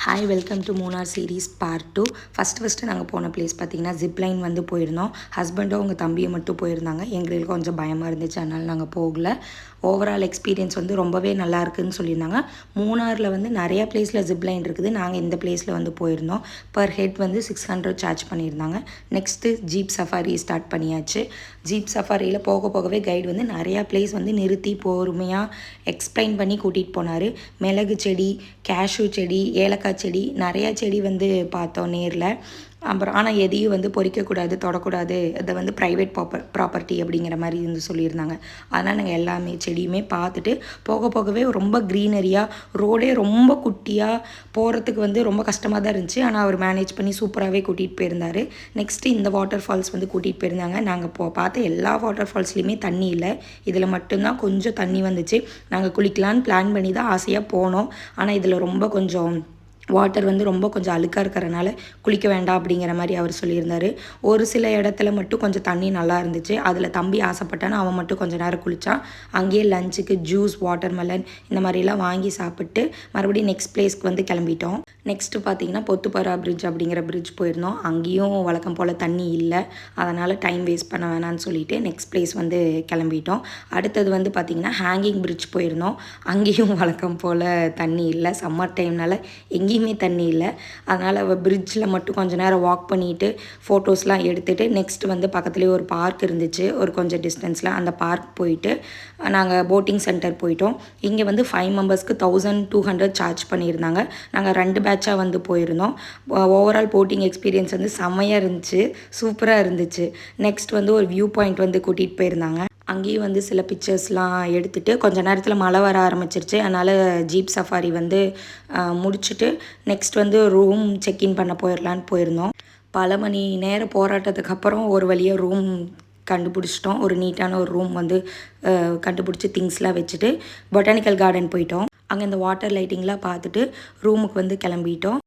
Hi welcome to Munnar series part 2. First நாங்கள் போன place பார்த்திங்கன்னா ஜிப்லைன் வந்து போயிருந்தோம். ஹஸ்பண்டும் அவங்க தம்பியை மட்டும் போயிருந்தாங்க. எங்களுக்கு கொஞ்சம் பயமாக இருந்துச்சு, அதனால் நாங்கள் போகல. ஓவரால் எக்ஸ்பீரியன்ஸ் வந்து ரொம்பவே நல்லா இருக்குதுன்னு சொல்லியிருந்தாங்க. மூணாரில் வந்து நிறையா பிளேஸில் ஜிப்லைன் இருக்குது. நாங்கள் இந்த பிளேஸில் வந்து போயிருந்தோம். பர் ஹெட் வந்து 600 சார்ஜ் பண்ணியிருந்தாங்க. நெக்ஸ்ட்டு ஜீப் சஃபாரி ஸ்டார்ட் பண்ணியாச்சு. ஜீப் சஃபாரியில் போகவே கைடு வந்து நிறையா பிளேஸ் வந்து நிறுத்தி பொறுமையாக எக்ஸ்பிளைன் பண்ணி கூட்டிகிட்டு போனார். மிளகு செடி, கேஷ்யூ செடி, ஏலக்காய் செடி, நிறையா செடி வந்து பார்த்தோம் நேரில். அப்புறம் ஆனால் எதையும் வந்து பொறிக்கக்கூடாது, தொடக்கூடாது, அதை வந்து ப்ரைவேட் ப்ராப்பர்ட்டி அப்படிங்கிற மாதிரி வந்து சொல்லியிருந்தாங்க. அதனால் நாங்கள் எல்லாமே செடியுமே பார்த்துட்டு போகவே ரொம்ப க்ரீனரியாக, ரோடே ரொம்ப குட்டியாக, போகிறதுக்கு வந்து ரொம்ப கஷ்டமாக தான் இருந்துச்சு. ஆனால் அவர் மேனேஜ் பண்ணி சூப்பராகவே கூட்டிகிட்டு போயிருந்தார். நெக்ஸ்ட்டு இந்த வாட்டர் ஃபால்ஸ் வந்து கூட்டிகிட்டு போயிருந்தாங்க. நாங்கள் பார்த்த எல்லா வாட்டர் ஃபால்ஸ்லேயுமே தண்ணி இல்லை. இதில் மட்டும்தான் கொஞ்சம் தண்ணி வந்துச்சு. நாங்கள் குளிக்கலான்னு பிளான் பண்ணி தான் ஆசையாக போனோம். ஆனால் இதில் ரொம்ப கொஞ்சம் வாட்டர் வந்து ரொம்ப கொஞ்சம் அழுக்காக இருக்கிறனால குளிக்க வேண்டாம் அப்படிங்கிற மாதிரி அவர் சொல்லியிருந்தார். ஒரு சில இடத்துல மட்டும் கொஞ்சம் தண்ணி நல்லா இருந்துச்சு. அதில் தம்பி ஆசைப்பட்டான்னு அவன் மட்டும் கொஞ்சம் நேரம் குளித்தான். அங்கேயே லஞ்சுக்கு ஜூஸ், வாட்டர்மெலன் இந்த மாதிரிலாம் வாங்கி சாப்பிட்டு மறுபடியும் நெக்ஸ்ட் பிளேஸ்க்கு வந்து கிளம்பிட்டோம். நெக்ஸ்ட்டு பார்த்திங்கன்னா பொத்துப்பரா பிரிட்ஜ் அப்படிங்கிற பிரிட்ஜ் போயிருந்தோம். அங்கேயும் வழக்கம் போல் தண்ணி இல்லை. அதனால் டைம் வேஸ்ட் பண்ண வேணான்னு சொல்லிவிட்டு நெக்ஸ்ட் பிளேஸ் வந்து கிளம்பிட்டோம். அடுத்தது வந்து பார்த்திங்கன்னா ஹேங்கிங் பிரிட்ஜ் போயிருந்தோம். அங்கேயும் வழக்கம் போல் தண்ணி இல்லை. சம்மர் டைம்னால எங்கேயுமே தண்ணி இல்லை. அதனால் பிரிட்ஜில் மட்டும் கொஞ்சம் நேரம் வாக் பண்ணிவிட்டு ஃபோட்டோஸ்லாம் எடுத்துகிட்டு நெக்ஸ்ட் வந்து பக்கத்துலேயே ஒரு பார்க் இருந்துச்சு, ஒரு கொஞ்சம் டிஸ்டன்ஸில். அந்த பார்க் போயிட்டு நாங்கள் போட்டிங் சென்டர் போயிட்டோம். இங்கே வந்து 5 மெம்பர்ஸ்க்கு 1200 சார்ஜ் பண்ணியிருந்தாங்க. நாங்கள் 2 பேட்சாக வந்து போயிருந்தோம். ஓவரால் போட்டிங் எக்ஸ்பீரியன்ஸ் வந்து செம்மையாக இருந்துச்சு, சூப்பராக இருந்துச்சு. நெக்ஸ்ட் வந்து ஒரு வியூ பாயிண்ட் வந்து கூட்டிகிட்டு போயிருந்தாங்க. அங்கேயும் வந்து சில பிக்சர்ஸ்லாம் எடுத்துகிட்டு கொஞ்சம் நேரத்தில் மழை வர ஆரம்பிச்சிருச்சு. அதனால் ஜீப் சஃபாரி வந்து முடிச்சுட்டு நெக்ஸ்ட் வந்து ரூம் செக்இன் பண்ண போயிடலான்னு போயிருந்தோம். பல மணி நேர போராட்டத்துக்கு அப்புறம் ஒரு வழியாக ரூம் கண்டுபிடிச்சிட்டோம். ஒரு நீட்டான ஒரு ரூம் வந்து கண்டுபிடிச்சி திங்ஸ்லாம் வச்சுட்டு பொட்டானிக்கல் கார்டன் போயிட்டோம். அங்கே இந்த வாட்டர் லைட்டிங்லாம் பார்த்துட்டு ரூமுக்கு வந்து கிளம்பிட்டோம்.